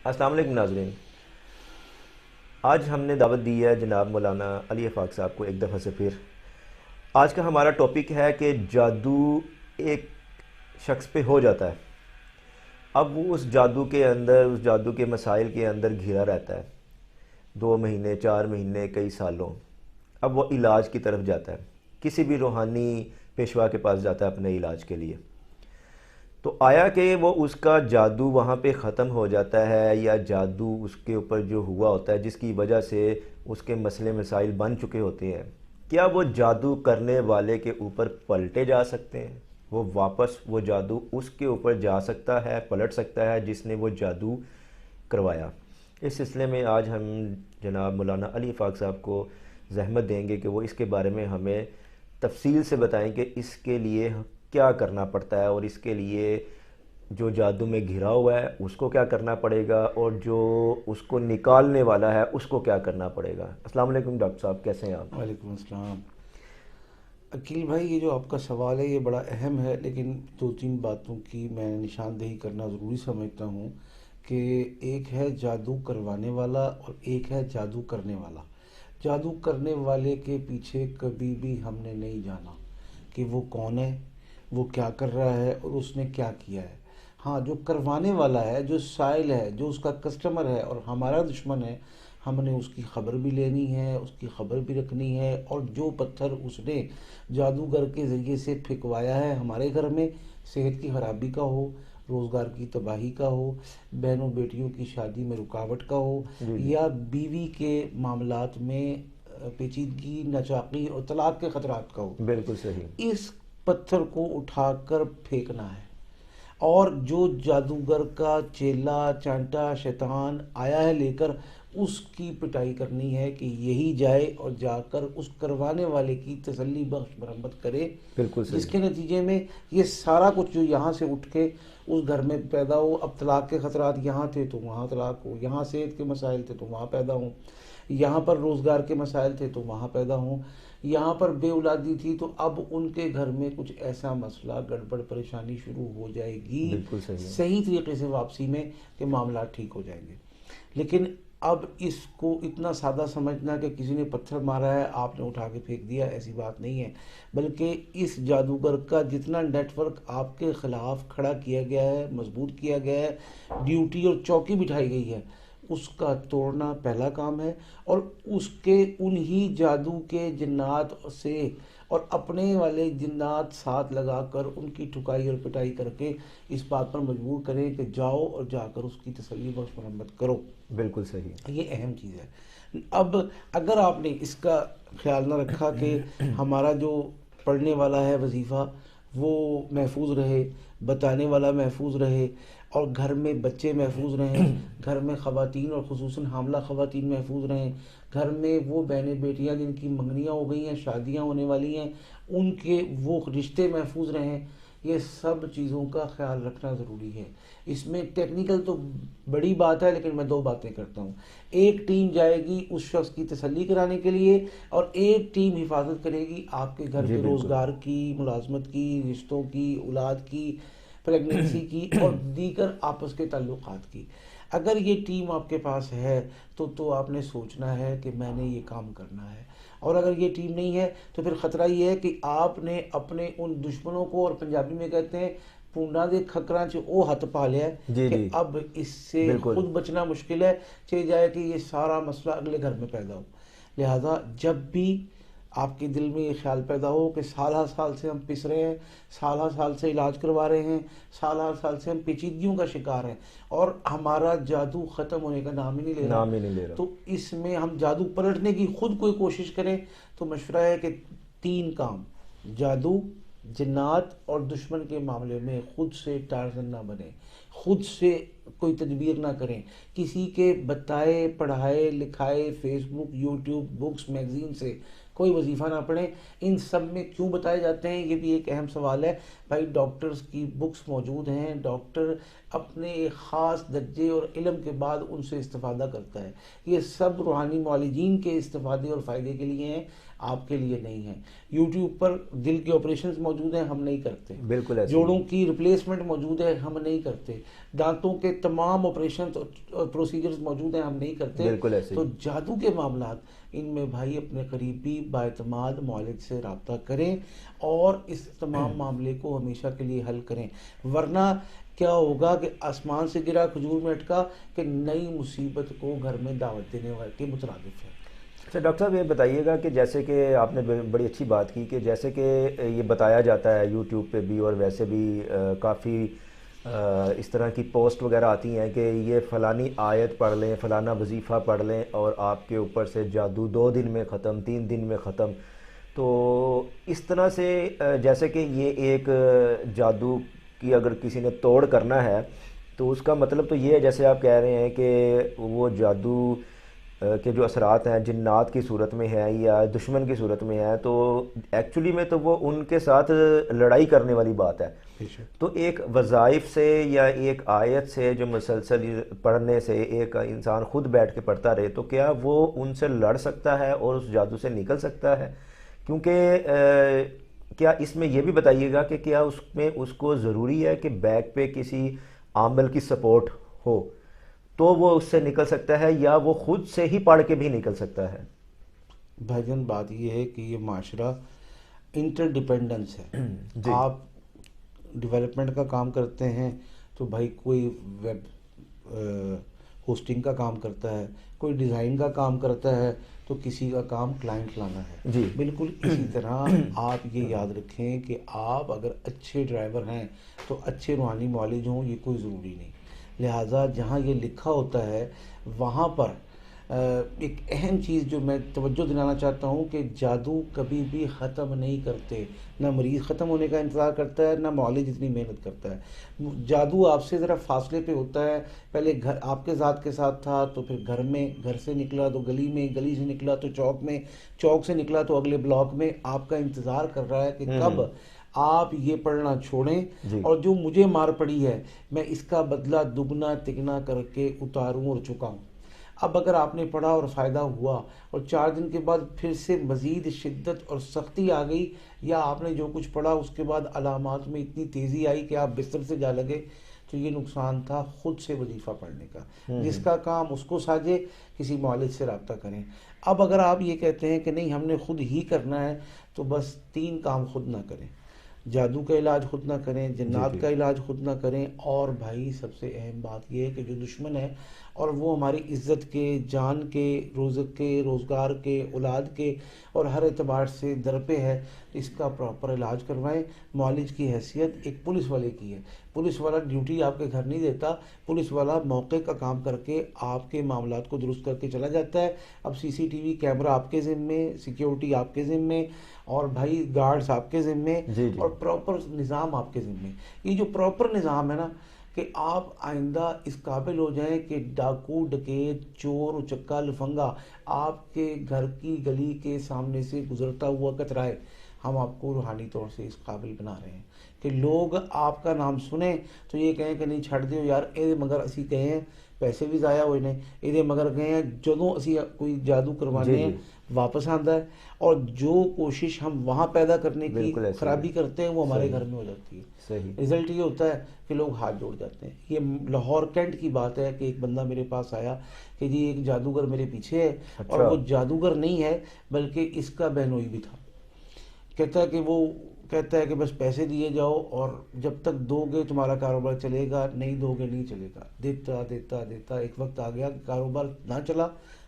السلام علیکم ناظرین. آج ہم نے دعوت دی ہے جناب مولانا علی افاق صاحب کو ایک دفعہ سے پھر. آج کا ہمارا ٹاپک ہے کہ جادو ایک شخص پہ ہو جاتا ہے، اب وہ اس جادو کے اندر، اس جادو کے مسائل کے اندر گھرا رہتا ہے 2 مہینے، 4 مہینے، کئی سالوں. اب وہ علاج کی طرف جاتا ہے، کسی بھی روحانی پیشوا کے پاس جاتا ہے اپنے علاج کے لیے. تو آیا کہ وہ اس کا جادو وہاں پہ ختم ہو جاتا ہے، یا جادو اس کے اوپر جو ہوا ہوتا ہے جس کی وجہ سے اس کے مسئلے مسائل بن چکے ہوتے ہیں، کیا وہ جادو کرنے والے کے اوپر پلٹے جا سکتے ہیں؟ وہ واپس وہ جادو اس کے اوپر جا سکتا ہے، پلٹ سکتا ہے جس نے وہ جادو کروایا؟ اس سلسلے میں آج ہم جناب مولانا علی فاق صاحب کو زحمت دیں گے کہ وہ اس کے بارے میں ہمیں تفصیل سے بتائیں کہ اس کے لیے کیا کرنا پڑتا ہے، اور اس کے لیے جو جادو میں گھرا ہوا ہے اس کو کیا کرنا پڑے گا، اور جو اس کو نکالنے والا ہے اس کو کیا کرنا پڑے گا. السلام علیکم ڈاکٹر صاحب، کیسے ہیں آپ؟ وعلیکم السلام. عقیل بھائی، یہ جو آپ کا سوال ہے یہ بڑا اہم ہے، لیکن دو تین باتوں کی میں نشاندہی کرنا ضروری سمجھتا ہوں کہ ایک ہے جادو کروانے والا اور ایک ہے جادو کرنے والا. جادو کرنے والے کے پیچھے کبھی بھی ہم نے نہیں جانا کہ وہ کون ہے، وہ کیا کر رہا ہے اور اس نے کیا کیا ہے. ہاں، جو کروانے والا ہے، جو سائل ہے، جو اس کا کسٹمر ہے اور ہمارا دشمن ہے، ہم نے اس کی خبر بھی لینی ہے، اس کی خبر بھی رکھنی ہے. اور جو پتھر اس نے جادوگر کے ذریعے سے پھینکوایا ہے ہمارے گھر میں، صحت کی خرابی کا ہو، روزگار کی تباہی کا ہو، بہنوں بیٹیوں کی شادی میں رکاوٹ کا ہو، جی جی. یا بیوی کے معاملات میں پیچیدگی، ناچاقی اور طلاق کے خطرات کا ہو، بالکل صحیح. اس پتھر کو اٹھا کر پھینکنا ہے. اور جو جادوگر کا چیلا چانٹا شیطان آیا ہے لے کر، اس کی پٹائی کرنی ہے کہ یہی جائے اور جا کر اس کروانے والے کی تسلی بخش مرمت کرے، بالکل جس صحیح. کے نتیجے میں یہ سارا کچھ جو یہاں سے اٹھ کے اس گھر میں پیدا ہو. اب طلاق کے خطرات یہاں تھے تو وہاں طلاق ہو، یہاں صحت کے مسائل تھے تو وہاں پیدا ہوں، یہاں پر روزگار کے مسائل تھے تو وہاں پیدا ہوں، یہاں پر بے اولادی تھی تو اب ان کے گھر میں کچھ ایسا مسئلہ گڑبڑ پریشانی شروع ہو جائے گی بالکل صحیح. صحیح طریقے سے واپسی میں، کہ معاملات ٹھیک ہو جائیں گے. لیکن اب اس کو اتنا سادہ سمجھنا کہ کسی نے پتھر مارا ہے آپ نے اٹھا کے پھینک دیا، ایسی بات نہیں ہے. بلکہ اس جادوگر کا جتنا نیٹ ورک آپ کے خلاف کھڑا کیا گیا ہے، مضبوط کیا گیا ہے، ڈیوٹی اور چوکی بٹھائی گئی ہے، اس کا توڑنا پہلا کام ہے. اور اس کے انہی جادو کے جنات سے اور اپنے والے جنات ساتھ لگا کر ان کی ٹھکائی اور پٹائی کر کے اس بات پر مجبور کریں کہ جاؤ اور جا کر اس کی تسلی بخش مرمت کرو. بالکل صحیح. یہ اہم چیز ہے. اب اگر آپ نے اس کا خیال نہ رکھا کہ ہمارا جو پڑھنے والا ہے وظیفہ وہ محفوظ رہے، بتانے والا محفوظ رہے، اور گھر میں بچے محفوظ رہیں، گھر میں خواتین اور خصوصاً حاملہ خواتین محفوظ رہیں، گھر میں وہ بہنیں بیٹیاں جن کی منگنیاں ہو گئی ہیں، شادیاں ہونے والی ہیں، ان کے وہ رشتے محفوظ رہیں، یہ سب چیزوں کا خیال رکھنا ضروری ہے. اس میں ٹیکنیکل تو بڑی بات ہے، لیکن میں دو باتیں کرتا ہوں. ایک ٹیم جائے گی اس شخص کی تسلی کرانے کے لیے، اور ایک ٹیم حفاظت کرے گی آپ کے گھر جی کے بالکل. روزگار کی، ملازمت کی، رشتوں کی، اولاد کی، پریگننسی کی اور دیگر آپس کے تعلقات کی. اگر یہ ٹیم آپ کے پاس ہے تو آپ نے سوچنا ہے کہ میں نے یہ کام کرنا ہے. اور اگر یہ ٹیم نہیں ہے تو پھر خطرہ یہ ہے کہ آپ نے اپنے ان دشمنوں کو، اور پنجابی میں کہتے ہیں پونڈا دے کھکراں چ او ہاتھ پا لیا ہے جی کہ جی. اب اس سے بالکل. خود بچنا مشکل ہے، چاہے جائے کہ یہ سارا مسئلہ اگلے گھر میں پیدا ہو. لہذا جب بھی آپ کے دل میں یہ خیال پیدا ہو کہ سال ہر سال سے ہم پس رہے ہیں، سال ہر سال سے علاج کروا رہے ہیں، سال ہر سال سے ہم پیچیدگیوں کا شکار ہیں، اور ہمارا جادو ختم ہونے کا نام ہی نہیں لے رہا، نام ہی نہیں لے رہا. تو اس میں ہم جادو پلٹنے کی خود کوئی کوشش کریں، تو مشورہ ہے کہ تین کام: جادو، جنات اور دشمن کے معاملے میں خود سے ٹارزن نہ بنیں، خود سے کوئی تدبیر نہ کریں، کسی کے بتائے پڑھائے لکھائے فیس بک، یوٹیوب، بکس، میگزین سے کوئی وظیفہ نہ پڑھیں. ان سب میں کیوں بتائے جاتے ہیں یہ بھی ایک اہم سوال ہے. بھائی ڈاکٹرز کی بکس موجود ہیں، ڈاکٹر اپنے ایک خاص درجے اور علم کے بعد ان سے استفادہ کرتا ہے. یہ سب روحانی معالجین کے استفادے اور فائدے کے لیے ہیں، آپ کے لیے نہیں ہیں. یوٹیوب پر دل کے آپریشنز موجود ہیں، ہم نہیں کرتے. بالکل ایسے ہی جوڑوں کی ریپلیسمنٹ موجود ہے، ہم نہیں کرتے. دانتوں کے تمام آپریشنز اور پروسیجرز موجود ہیں، ہم نہیں کرتے. بالکل ایسے تو ہی جادو کے معاملات ان میں بھائی اپنے قریبی باعتماد معالج سے رابطہ کریں اور اس تمام معاملے کو ہمیشہ کے لیے حل کریں. ورنہ کیا ہوگا کہ آسمان سے گرا کھجور میں اٹکا، کہ نئی مصیبت کو گھر میں دعوت دینے والے کے مترادف ہے. اچھا ڈاکٹر صاحب، یہ بتائیے گا کہ جیسے کہ آپ نے بڑی اچھی بات کی کہ جیسے کہ یہ بتایا جاتا ہے یوٹیوب پہ بھی اور ویسے بھی کافی اس طرح کی پوسٹ وغیرہ آتی ہیں کہ یہ فلانی آیت پڑھ لیں، فلانا وظیفہ پڑھ لیں اور آپ کے اوپر سے جادو 2 دن میں ختم، 3 دن میں ختم. تو اس طرح سے جیسے کہ یہ ایک جادو کی اگر کسی نے توڑ کرنا ہے تو اس کا مطلب تو یہ ہے جیسے آپ کہہ رہے ہیں کہ وہ جادو کے جو اثرات ہیں جنات کی صورت میں ہیں یا دشمن کی صورت میں ہیں، تو ایکچولی میں تو وہ ان کے ساتھ لڑائی کرنے والی بات ہے. تو ایک وظائف سے یا ایک آیت سے جو مسلسل پڑھنے سے ایک انسان خود بیٹھ کے پڑھتا رہے، تو کیا وہ ان سے لڑ سکتا ہے اور اس جادو سے نکل سکتا ہے؟ کیونکہ کیا اس میں یہ بھی بتائیے گا کہ کیا اس میں اس کو ضروری ہے کہ بیک پہ کسی عامل کی سپورٹ ہو تو وہ اس سے نکل سکتا ہے، یا وہ خود سے ہی پڑھ کے بھی نکل سکتا ہے؟ بھائی جان بات یہ ہے کہ یہ معاشرہ انٹر ڈیپینڈنس ہے. جی آپ ڈیولپمنٹ کا کام کرتے ہیں تو بھائی کوئی ویب ہوسٹنگ کا کام کرتا ہے، کوئی ڈیزائن کا کام کرتا ہے، تو کسی کا کام کلائنٹ لانا ہے. جی بالکل اسی طرح آپ یہ یاد رکھیں کہ آپ اگر اچھے ڈرائیور ہیں تو اچھے روحانی معالج ہوں، یہ کوئی ضروری نہیں. لہٰذا جہاں یہ لکھا ہوتا ہے وہاں پر ایک اہم چیز جو میں توجہ دلانا چاہتا ہوں کہ جادو کبھی بھی ختم نہیں کرتے. نہ مریض ختم ہونے کا انتظار کرتا ہے، نہ معالج اتنی محنت کرتا ہے. جادو آپ سے ذرا فاصلے پہ ہوتا ہے. پہلے گھر آپ کے ذات کے ساتھ تھا تو پھر گھر میں، گھر سے نکلا تو گلی میں، گلی سے نکلا تو چوک میں، چوک سے نکلا تو اگلے بلاک میں. آپ کا انتظار کر رہا ہے کہ کب آپ یہ پڑھنا چھوڑیں جی اور جو مجھے مار پڑی ہے میں اس کا بدلہ دگنا تگنا کر کے اتاروں اور چکاؤں. اب اگر آپ نے پڑھا اور فائدہ ہوا اور 4 دن کے بعد پھر سے مزید شدت اور سختی آ گئی، یا آپ نے جو کچھ پڑھا اس کے بعد علامات میں اتنی تیزی آئی کہ آپ بستر سے جا لگے، تو یہ نقصان تھا خود سے وظیفہ پڑھنے کا. جس کا کام اس کو ساجے، کسی معالج سے رابطہ کریں. اب اگر آپ یہ کہتے ہیں کہ نہیں ہم نے خود ہی کرنا ہے، تو بس 3 کام خود نہ کریں. جادو کا علاج خود نہ کریں، جی جنات جی کا علاج خود نہ کریں، اور بھائی سب سے اہم بات یہ ہے کہ جو دشمن ہے اور وہ ہماری عزت کے، جان کے، روزق کے، روزگار کے، اولاد کے اور ہر اعتبار سے در پہ ہے، اس کا پراپر علاج کروائیں. معالج کی حیثیت ایک پولیس والے کی ہے. پولیس والا ڈیوٹی آپ کے گھر نہیں دیتا، پولیس والا موقع کا کام کر کے آپ کے معاملات کو درست کر کے چلا جاتا ہے. اب سی ٹی وی کیمرہ آپ کے ذمے، سیکیورٹی آپ کے ذمے، اور بھائی گارڈز آپ کے ذمے، جی جی اور پراپر نظام آپ کے ذمے. یہ جو پراپر نظام ہے نا، کہ آپ آئندہ اس قابل ہو جائیں کہ ڈاکو، ڈکیت، چور، اچکا، لفنگا آپ کے گھر کی گلی کے سامنے سے گزرتا ہوا کترائے. ہم آپ کو روحانی طور سے اس قابل بنا رہے ہیں کہ لوگ آپ کا نام سنیں تو یہ کہیں کہ نہیں چھڑ دیو یار، اے مگر اسی کہے ہیں پیسے بھی ضائع ہوئے نے، یہ مگر گئے ہیں جدوں اسی کوئی جادو جی کروانے ہیں جی واپس آتا ہے. اور جو کوشش ہم وہاں پیدا کرنے کی بالکل ایسے ہی خرابی ہے. کرتے ہیں وہ ہمارے صحیح گھر میں ہو جاتی ہے. صحیح. رزلٹ یہ ہوتا ہے کہ لوگ ہاتھ جوڑ جاتے ہیں. یہ لاہور کینٹ کی بات ہے کہ ایک بندہ میرے پاس آیا کہ جی ایک جادوگر میرے پیچھے ہے، اور اچھا. وہ جادوگر نہیں ہے بلکہ اس کا بہنوئی بھی تھا. کہتا ہے کہ وہ کہتا ہے کہ بس پیسے دیے جاؤ اور جب تک دو گے تمہارا کاروبار چلے گا، نہیں دو گے نہیں چلے گا. دیتا دیتا دیتا ایک وقت آ گیا کہ کاروبار نہ چلا،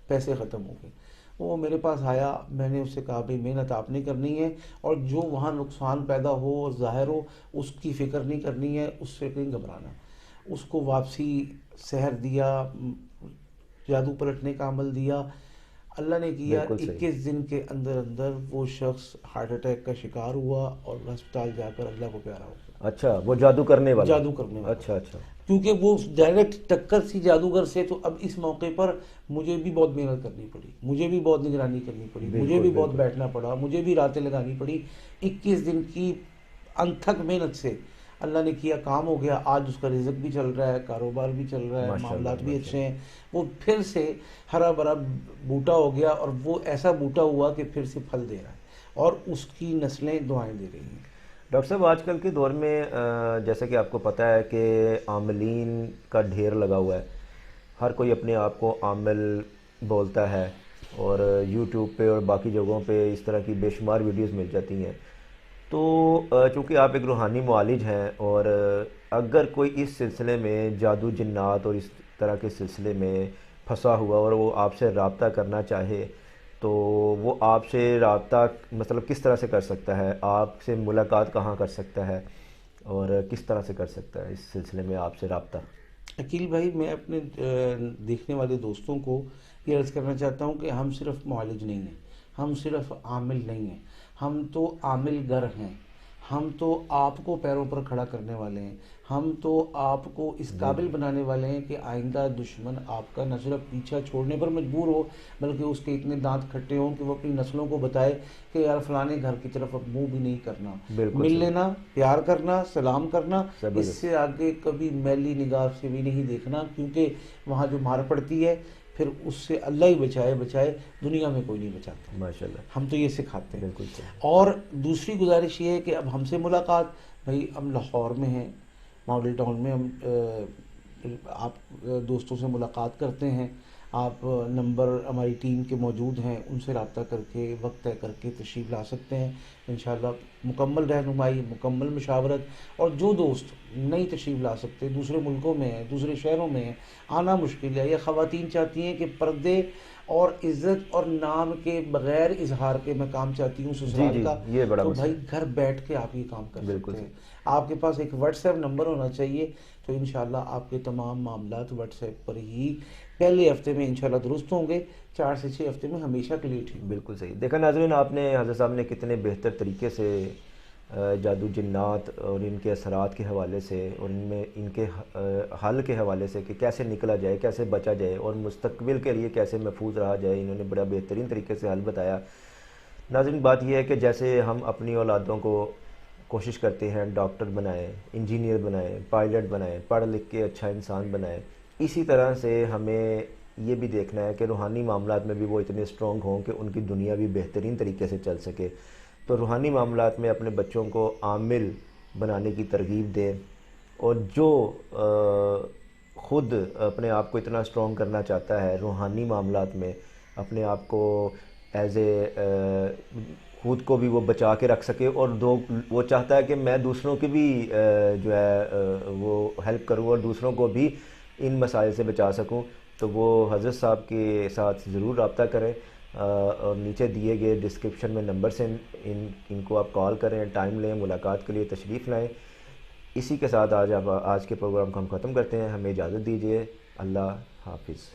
پیسے ختم ہو گئے. وہ میرے پاس آیا، میں نے اس سے کہا بھائی محنت آپ نے کرنی ہے اور جو وہاں نقصان پیدا ہو اور ظاہر ہو اس کی فکر نہیں کرنی ہے، اس سے نہیں گھبرانا. اس کو واپسی سحر دیا، جادو پلٹنے کا عمل دیا. اللہ نے کیا بالکل صحیح. 21 دن کے اندر اندر وہ شخص ہارٹ اٹیک کا شکار ہوا اور ہسپتال جا کر اللہ کو پیارا ہو گیا. اچھا، وہ جادو کرنے والا. جادو کرنے والا. اچھا اچھا. کیونکہ وہ ڈائریکٹ ٹکر سی جادوگر سے. تو اب اس موقع پر مجھے بھی بہت محنت کرنی پڑی، مجھے بھی بہت نگرانی کرنی پڑی، مجھے بالکل بھی بہت بالکل. بیٹھنا پڑا، مجھے بھی راتیں لگانی پڑی. 21 دن کی انتھک محنت سے اللہ نے کیا کام ہو گیا، آج اس کا رزق بھی چل رہا ہے، کاروبار بھی چل رہا ہے، ماشاء اللہ معاملات بھی ماشاء اچھے ہیں، وہ پھر سے ہرا بھرا بوٹا ہو گیا، اور وہ ایسا بوٹا ہوا کہ پھر سے پھل دے رہا ہے، اور اس کی نسلیں دعائیں دے رہی ہیں۔ ڈاکٹر صاحب آج کل کے دور میں جیسا کہ آپ کو پتہ ہے کہ عاملین کا ڈھیر لگا ہوا ہے، ہر کوئی اپنے آپ کو عامل بولتا ہے، اور یوٹیوب پہ اور باقی جگہوں پہ اس طرح کی بے شمار ویڈیوز مل جاتی ہیں۔ تو چونکہ آپ ایک روحانی معالج ہیں، اور اگر کوئی اس سلسلے میں جادو جنات اور اس طرح کے سلسلے میں پھنسا ہوا اور وہ آپ سے رابطہ کرنا چاہے، تو وہ آپ سے رابطہ مطلب کس طرح سے کر سکتا ہے؟ آپ سے ملاقات کہاں کر سکتا ہے، اور کس طرح سے کر سکتا ہے اس سلسلے میں آپ سے رابطہ؟ عقیل بھائی، میں اپنے دیکھنے والے دوستوں کو یہ عرض کرنا چاہتا ہوں کہ ہم صرف معالج نہیں ہیں، ہم صرف عامل نہیں ہیں، ہم تو عامل گر ہیں، ہم تو آپ کو پیروں پر کھڑا کرنے والے ہیں، ہم تو آپ کو اس جی قابل جی، بنانے والے ہیں کہ آئندہ دشمن آپ کا نہ صرف پیچھا چھوڑنے پر مجبور ہو، بلکہ اس کے اتنے دانت کھٹے ہوں کہ وہ اپنی نسلوں کو بتائے کہ یار فلانے گھر کی طرف اب منہ بھی نہیں کرنا، بالکل مل صحیح، لینا، پیار کرنا، سلام کرنا، اس زبردست، سے آگے کبھی میلی نگاہ سے بھی نہیں دیکھنا، کیونکہ وہاں جو مار پڑتی ہے پھر اس سے اللہ ہی بچائے بچائے، دنیا میں کوئی نہیں بچاتا۔ ماشاء اللہ، ہم تو یہ سکھاتے ہیں۔ بالکل صحیح، اور دوسری گزارش یہ ہے کہ اب ہم سے ملاقات، بھائی ہم لاہور میں ہیں، ماڈل ٹاؤن میں، ہم آپ دوستوں سے ملاقات کرتے ہیں، آپ نمبر ہماری ٹیم کے موجود ہیں، ان سے رابطہ کر کے وقت طے کر کے تشریف لا سکتے ہیں، انشاءاللہ مکمل رہنمائی، مکمل مشاورت۔ اور جو دوست نہیں تشریف لا سکتے، دوسرے ملکوں میں ہیں، دوسرے شہروں میں ہیں، آنا مشکل ہے، یا خواتین چاہتی ہیں کہ پردے اور عزت اور نام کے بغیر اظہار کے میں کام چاہتی ہوں جی سسرال جی، کا، یہ بڑا تو مسئلہ بھائی ہے، گھر بیٹھ کے آپ یہ کام کر بالکل سکتے ہیں۔ صحیح، آپ کے پاس ایک واٹس ایپ نمبر ہونا چاہیے، تو انشاءاللہ آپ کے تمام معاملات واٹس ایپ پر ہی پہلے ہفتے میں انشاءاللہ درست ہوں گے، 4 سے 6 ہفتے میں ہمیشہ کے لیے ٹھیک ہوں گے۔ بالکل صحیح۔ دیکھا ناظرین، آپ نے حضرت صاحب نے کتنے بہتر طریقے سے جادو جنات اور ان کے اثرات کے حوالے سے، اور ان میں ان کے حل کے حوالے سے کہ کیسے نکلا جائے، کیسے بچا جائے، اور مستقبل کے لیے کیسے محفوظ رہا جائے، انہوں نے بڑا بہترین طریقے سے حل بتایا۔ ناظرین، بات یہ ہے کہ جیسے ہم اپنی اولادوں کو کوشش کرتے ہیں ڈاکٹر بنائیں، انجینئر بنائیں، پائلٹ بنائیں، پڑھ لکھ کے اچھا انسان بنائیں، اسی طرح سے ہمیں یہ بھی دیکھنا ہے کہ روحانی معاملات میں بھی وہ اتنے اسٹرانگ ہوں کہ ان کی دنیا بھی بہترین طریقے سے چل سکے۔ تو روحانی معاملات میں اپنے بچوں کو عامل بنانے کی ترغیب دیں، اور جو خود اپنے آپ کو اتنا اسٹرانگ کرنا چاہتا ہے روحانی معاملات میں، اپنے آپ کو ایز اے خود کو بھی وہ بچا کے رکھ سکے، اور وہ چاہتا ہے کہ میں دوسروں کی بھی جو ہے وہ ہیلپ کروں اور دوسروں کو بھی ان مسائل سے بچا سکوں، تو وہ حضرت صاحب کے ساتھ ضرور رابطہ کریں، اور نیچے دیے گئے ڈسکرپشن میں نمبر سے ان کو آپ کال کریں، ٹائم لیں، ملاقات کے لیے تشریف لائیں۔ اسی کے ساتھ آج کے پروگرام کو ہم ختم کرتے ہیں، ہمیں اجازت دیجیے، اللہ حافظ۔